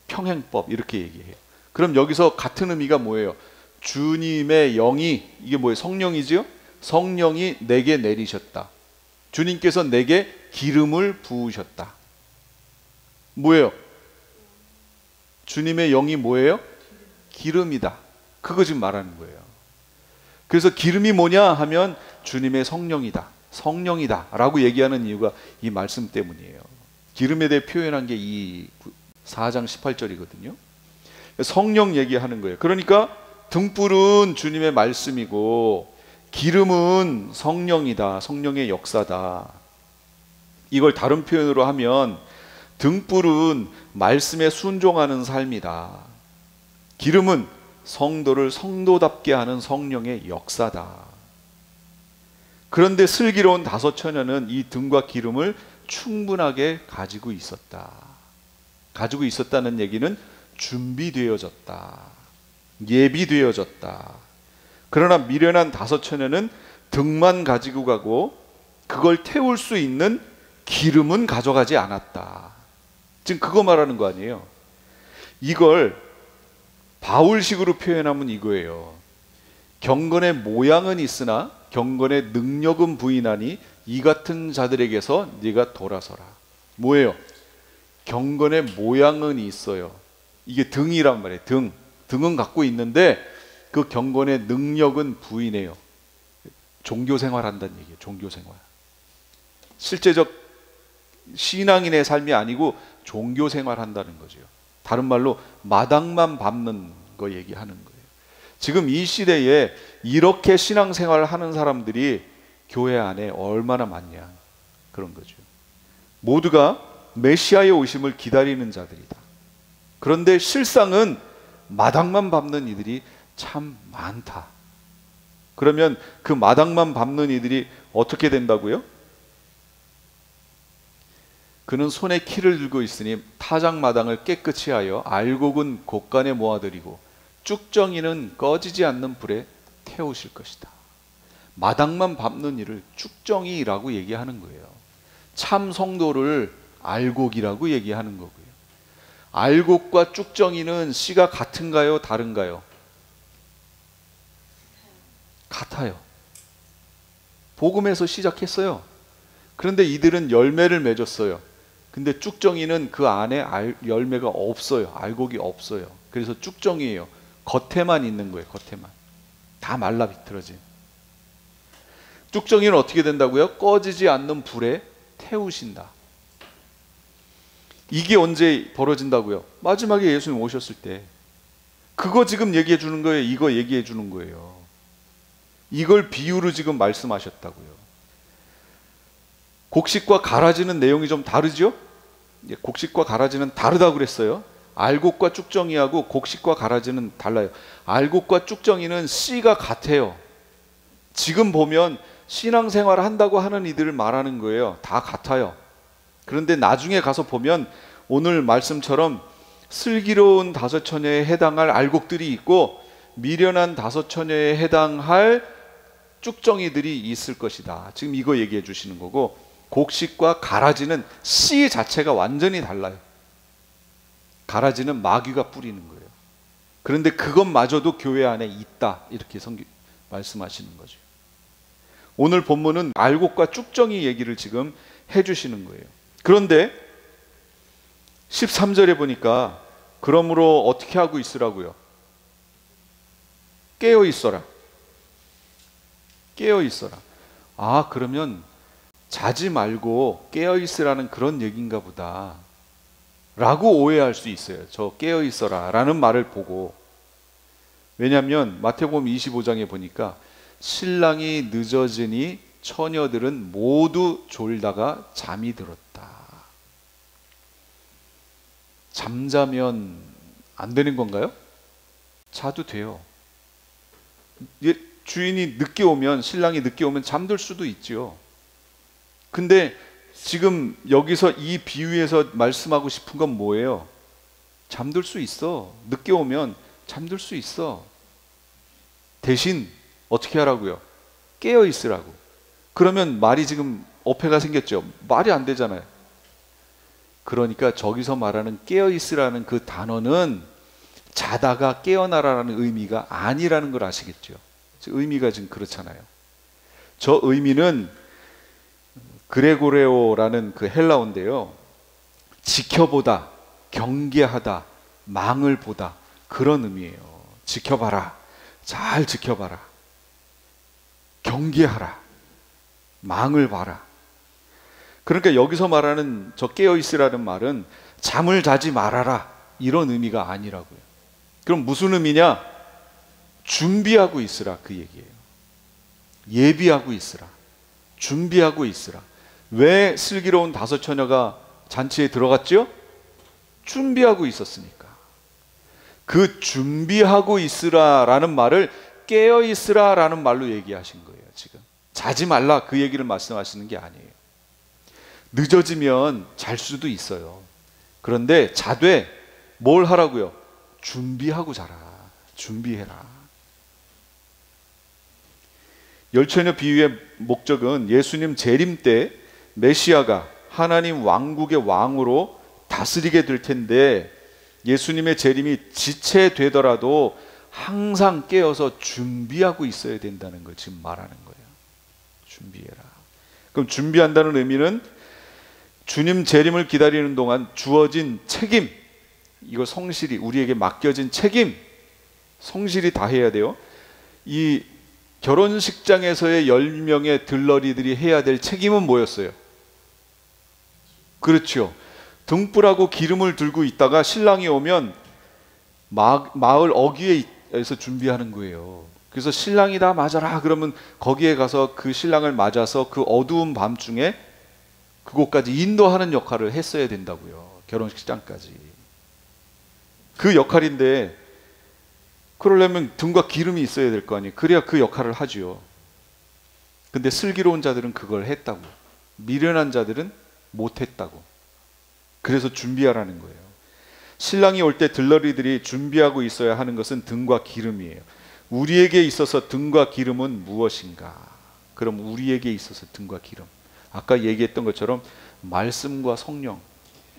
평행법 이렇게 얘기해요. 그럼 여기서 같은 의미가 뭐예요? 주님의 영이, 이게 뭐예요? 성령이지요? 성령이 내게 내리셨다. 주님께서 내게 기름을 부으셨다. 뭐예요? 주님의 영이 뭐예요? 기름이다. 그거 지금 말하는 거예요. 그래서 기름이 뭐냐 하면 주님의 성령이다. 성령이다 라고 얘기하는 이유가 이 말씀 때문이에요. 기름에 대해 표현한 게 이 4장 18절이거든요. 성령 얘기하는 거예요. 그러니까 등불은 주님의 말씀이고 기름은 성령이다. 성령의 역사다. 이걸 다른 표현으로 하면 등불은 말씀에 순종하는 삶이다. 기름은 성도를 성도답게 하는 성령의 역사다. 그런데 슬기로운 다섯 처녀는 이 등과 기름을 충분하게 가지고 있었다. 가지고 있었다는 얘기는 준비되어졌다. 예비되어졌다. 그러나 미련한 다섯 처녀는 등만 가지고 가고 그걸 태울 수 있는 기름은 가져가지 않았다. 지금 그거 말하는 거 아니에요. 이걸 바울식으로 표현하면 이거예요. 경건의 모양은 있으나 경건의 능력은 부인하니 이 같은 자들에게서 네가 돌아서라. 뭐예요? 경건의 모양은 있어요. 이게 등이란 말이에요. 등은 갖고 있는데 그 경건의 능력은 부인해요. 종교생활 한다는 얘기예요. 종교생활. 실제적 신앙인의 삶이 아니고 종교생활 한다는 거죠. 다른 말로 마당만 밟는 거 얘기하는 거예요. 지금 이 시대에 이렇게 신앙생활을 하는 사람들이 교회 안에 얼마나 많냐, 그런 거죠. 모두가 메시아의 오심을 기다리는 자들이다. 그런데 실상은 마당만 밟는 이들이 참 많다. 그러면 그 마당만 밟는 이들이 어떻게 된다고요? 그는 손에 키를 들고 있으니 타작마당을 깨끗이 하여 알곡은 곳간에 모아들이고 쭉정이는 꺼지지 않는 불에 태우실 것이다. 마당만 밟는 일을 쭉정이라고 얘기하는 거예요. 참 성도를 알곡이라고 얘기하는 거고요. 알곡과 쭉정이는 씨가 같은가요? 다른가요? 같아요. 복음에서 시작했어요. 그런데 이들은 열매를 맺었어요. 근데 쭉정이는 그 안에 열매가 없어요. 알곡이 없어요. 그래서 쭉정이에요. 겉에만 있는 거예요. 겉에만. 다 말라 비틀어진. 쭉정이는 어떻게 된다고요? 꺼지지 않는 불에 태우신다. 이게 언제 벌어진다고요? 마지막에 예수님 오셨을 때. 그거 지금 얘기해 주는 거예요. 이거 얘기해 주는 거예요. 이걸 비유로 지금 말씀하셨다고요. 곡식과 가라지는 내용이 좀 다르죠? 곡식과 가라지는 다르다고 그랬어요. 알곡과 쭉정이하고 곡식과 가라지는 달라요. 알곡과 쭉정이는 씨가 같아요. 지금 보면 신앙생활을 한다고 하는 이들을 말하는 거예요. 다 같아요. 그런데 나중에 가서 보면 오늘 말씀처럼 슬기로운 다섯 처녀에 해당할 알곡들이 있고 미련한 다섯 처녀에 해당할 쭉정이들이 있을 것이다. 지금 이거 얘기해 주시는 거고, 곡식과 가라지는 씨 자체가 완전히 달라요. 가라지는 마귀가 뿌리는 거예요. 그런데 그것마저도 교회 안에 있다. 이렇게 말씀하시는 거죠. 오늘 본문은 알곡과 쭉정이 얘기를 지금 해주시는 거예요. 그런데 13절에 보니까 그러므로 어떻게 하고 있으라고요? 깨어 있어라. 깨어 있어라. 아, 그러면 자지 말고 깨어 있으라는 그런 얘기인가 보다 라고 오해할 수 있어요. 저 깨어 있어라 라는 말을 보고. 왜냐하면 마태복음 25장에 보니까 신랑이 늦어지니 처녀들은 모두 졸다가 잠이 들었다. 잠자면 안 되는 건가요? 자도 돼요. 주인이 늦게 오면, 신랑이 늦게 오면 잠들 수도 있죠. 근데 지금 여기서 이 비유에서 말씀하고 싶은 건 뭐예요? 잠들 수 있어. 늦게 오면 잠들 수 있어. 대신 어떻게 하라고요? 깨어 있으라고. 그러면 말이 지금 어폐가 생겼죠. 말이 안 되잖아요. 그러니까 저기서 말하는 깨어 있으라는 그 단어는 자다가 깨어나라는 의미가 아니라는 걸 아시겠죠. 의미가 지금 그렇잖아요. 저 의미는 그레고레오라는 그 헬라어인데요. 지켜보다, 경계하다, 망을 보다, 그런 의미예요. 지켜봐라. 잘 지켜봐라. 경계하라. 망을 봐라. 그러니까 여기서 말하는 저 깨어있으라는 말은 잠을 자지 말아라 이런 의미가 아니라고요. 그럼 무슨 의미냐? 준비하고 있으라, 그 얘기예요. 예비하고 있으라. 준비하고 있으라. 왜 슬기로운 다섯 처녀가 잔치에 들어갔죠? 준비하고 있었으니까. 그 준비하고 있으라라는 말을 깨어 있으라라는 말로 얘기하신 거예요. 지금 자지 말라 그 얘기를 말씀하시는 게 아니에요. 늦어지면 잘 수도 있어요. 그런데 자되 뭘 하라고요? 준비하고 자라. 준비해라. 열처녀 비유의 목적은 예수님 재림 때 메시아가 하나님 왕국의 왕으로 다스리게 될 텐데, 예수님의 재림이 지체되더라도 항상 깨어서 준비하고 있어야 된다는 걸 지금 말하는 거예요. 준비해라. 그럼 준비한다는 의미는 주님 재림을 기다리는 동안 주어진 책임, 이거 성실히 우리에게 맡겨진 책임, 성실히 다해야 돼요. 이 결혼식장에서의 10명의 들러리들이 해야 될 책임은 뭐였어요? 그렇죠. 등불하고 기름을 들고 있다가 신랑이 오면 마을 어귀에서 준비하는 거예요. 그래서 신랑이다 맞아라 그러면 거기에 가서 그 신랑을 맞아서 그 어두운 밤중에 그곳까지 인도하는 역할을 했어야 된다고요. 결혼식장까지. 그 역할인데, 그러려면 등과 기름이 있어야 될 거 아니에요. 그래야 그 역할을 하죠. 근데 슬기로운 자들은 그걸 했다고, 미련한 자들은 못했다고. 그래서 준비하라는 거예요. 신랑이 올 때 들러리들이 준비하고 있어야 하는 것은 등과 기름이에요. 우리에게 있어서 등과 기름은 무엇인가? 그럼 우리에게 있어서 등과 기름, 아까 얘기했던 것처럼 말씀과 성령.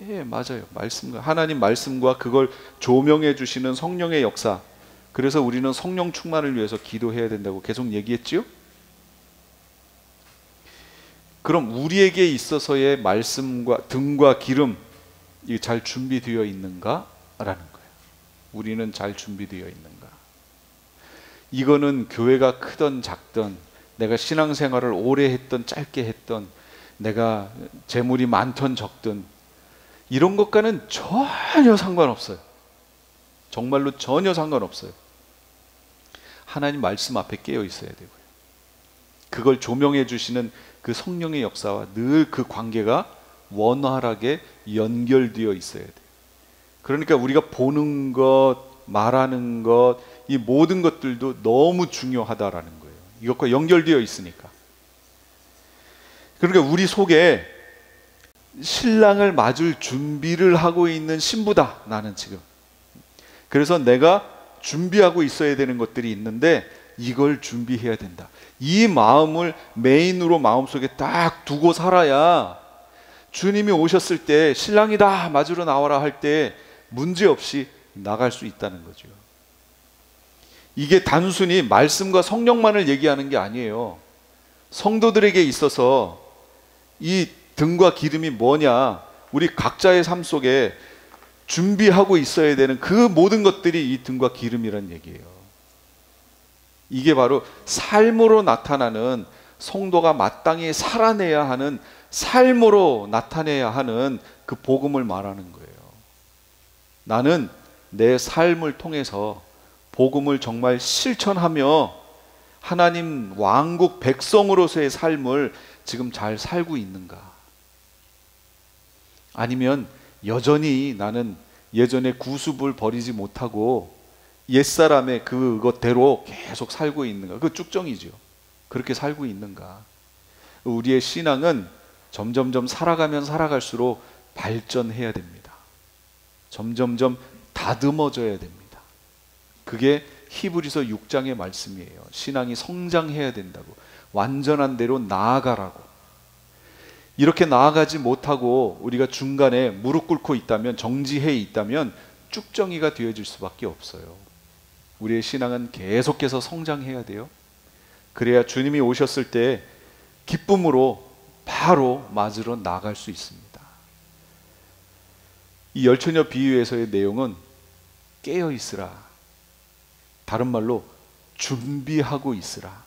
예, 맞아요. 말씀과 하나님 말씀과 그걸 조명해 주시는 성령의 역사. 그래서 우리는 성령 충만을 위해서 기도해야 된다고 계속 얘기했지요? 그럼 우리에게 있어서의 말씀과 등과 기름, 이게 잘 준비되어 있는가? 라는 거예요. 우리는 잘 준비되어 있는가? 이거는 교회가 크든 작든, 내가 신앙생활을 오래 했든 짧게 했든, 내가 재물이 많든 적든 이런 것과는 전혀 상관없어요. 정말로 전혀 상관없어요. 하나님 말씀 앞에 깨어 있어야 되고요. 그걸 조명해 주시는 그 성령의 역사와 늘 그 관계가 원활하게 연결되어 있어야 돼요. 그러니까 우리가 보는 것, 말하는 것, 이 모든 것들도 너무 중요하다라는 거예요. 이것과 연결되어 있으니까. 그러니까 우리 속에 신랑을 맞을 준비를 하고 있는 신부다, 나는 지금. 그래서 내가 준비하고 있어야 되는 것들이 있는데 이걸 준비해야 된다. 이 마음을 메인으로 마음속에 딱 두고 살아야 주님이 오셨을 때 신랑이다 맞으러 나와라 할 때 문제없이 나갈 수 있다는 거죠. 이게 단순히 말씀과 성령만을 얘기하는 게 아니에요. 성도들에게 있어서 이 등과 기름이 뭐냐, 우리 각자의 삶 속에 준비하고 있어야 되는 그 모든 것들이 이 등과 기름이란 얘기예요. 이게 바로 삶으로 나타나는, 성도가 마땅히 살아내야 하는, 삶으로 나타내야 하는 그 복음을 말하는 거예요. 나는 내 삶을 통해서 복음을 정말 실천하며 하나님 왕국 백성으로서의 삶을 지금 잘 살고 있는가? 아니면 여전히 나는 예전에 구습을 버리지 못하고 옛사람의 그것대로 계속 살고 있는가? 그 쭉정이죠. 그렇게 살고 있는가? 우리의 신앙은 점점점 살아가면 살아갈수록 발전해야 됩니다. 점점점 다듬어져야 됩니다. 그게 히브리서 6장의 말씀이에요. 신앙이 성장해야 된다고. 완전한 대로 나아가라고. 이렇게 나아가지 못하고 우리가 중간에 무릎 꿇고 있다면, 정지해 있다면 쭉정이가 되어질 수밖에 없어요. 우리의 신앙은 계속해서 성장해야 돼요. 그래야 주님이 오셨을 때 기쁨으로 바로 맞으러 나갈 수 있습니다. 이 열처녀 비유에서의 내용은 깨어 있으라, 다른 말로 준비하고 있으라.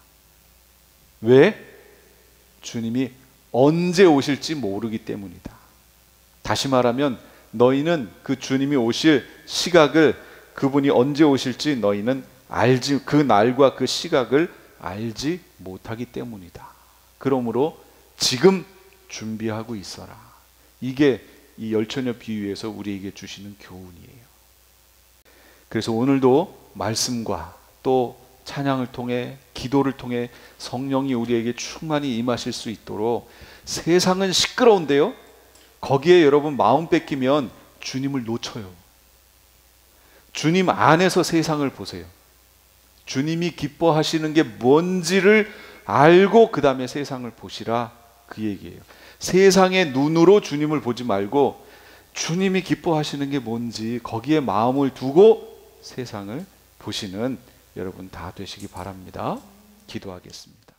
왜? 주님이 언제 오실지 모르기 때문이다. 다시 말하면 너희는 그 주님이 오실 시각을, 그분이 언제 오실지 너희는 그 날과 그 시각을 알지 못하기 때문이다. 그러므로 지금 준비하고 있어라. 이게 이 열처녀 비유에서 우리에게 주시는 교훈이에요. 그래서 오늘도 말씀과 또 찬양을 통해, 기도를 통해 성령이 우리에게 충만히 임하실 수 있도록, 세상은 시끄러운데요, 거기에 여러분 마음 뺏기면 주님을 놓쳐요. 주님 안에서 세상을 보세요. 주님이 기뻐하시는 게 뭔지를 알고 그 다음에 세상을 보시라, 그 얘기예요. 세상의 눈으로 주님을 보지 말고 주님이 기뻐하시는 게 뭔지 거기에 마음을 두고 세상을 보시는 여러분 다 되시기 바랍니다. 기도하겠습니다.